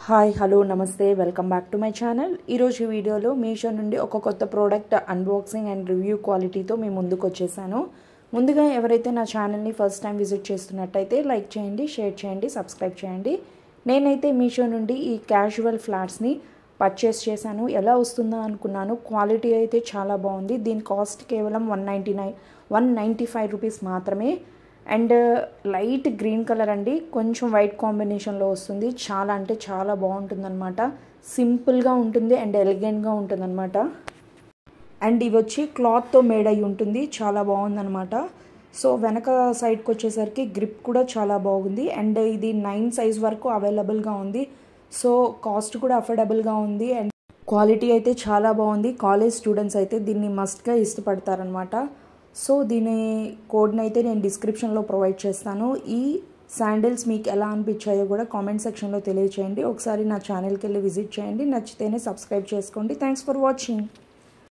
Hi hello నమస్తే welcome back to my channel. ఈరోజు వీడియోలో మీషో నుండి ఒక కొత్త ప్రోడక్ట్ అన్బాక్సింగ్ అండ్ రివ్యూ క్వాలిటీతో మేము ముందుకు వచ్చేసాను. ముందుగా ఎవరైతే నా ఛానల్ని ఫస్ట్ టైం విజిట్ చేస్తున్నట్టయితే లైక్ చేయండి, షేర్ చేయండి, సబ్స్క్రైబ్ చేయండి. నేనైతే మీషో నుండి ఈ క్యాజువల్ ఫ్లాట్స్ని పర్చేస్ చేశాను. ఎలా వస్తుందా అనుకున్నాను. క్వాలిటీ అయితే చాలా బాగుంది. దీని కాస్ట్ కేవలం 195 రూపీస్ మాత్రమే. అండ్ లైట్ గ్రీన్ కలర్ అండి, కొంచెం వైట్ కాంబినేషన్లో వస్తుంది. చాలా అంటే చాలా బాగుంటుందన్నమాట. సింపుల్గా ఉంటుంది అండ్ ఎలిగెంట్గా ఉంటుందన్నమాట. అండ్ ఇవి వచ్చి క్లాత్తో మేడ్ అయి ఉంటుంది. చాలా బాగుందన్నమాట. సో వెనక సైడ్కి వచ్చేసరికి గ్రిప్ కూడా చాలా బాగుంది. అండ్ ఇది 9 సైజ్ వరకు అవైలబుల్గా ఉంది. సో కాస్ట్ కూడా అఫోర్డబుల్గా ఉంది. అండ్ క్వాలిటీ అయితే చాలా బాగుంది. కాలేజ్ స్టూడెంట్స్ అయితే దీన్ని మస్ట్గా ఇష్టపడతారనమాట. సో దీని కోడ్ని అయితే నేను డిస్క్రిప్షన్లో ప్రొవైడ్ చేస్తాను. ఈ శాండిల్స్ మీకు ఎలా అనిపించాయో కూడా కామెంట్ సెక్షన్లో తెలియచేయండి. ఒకసారి నా ఛానల్కి వెళ్ళి విజిట్ చేయండి. నచ్చితేనే సబ్స్క్రైబ్ చేసుకోండి. Thanks for watching.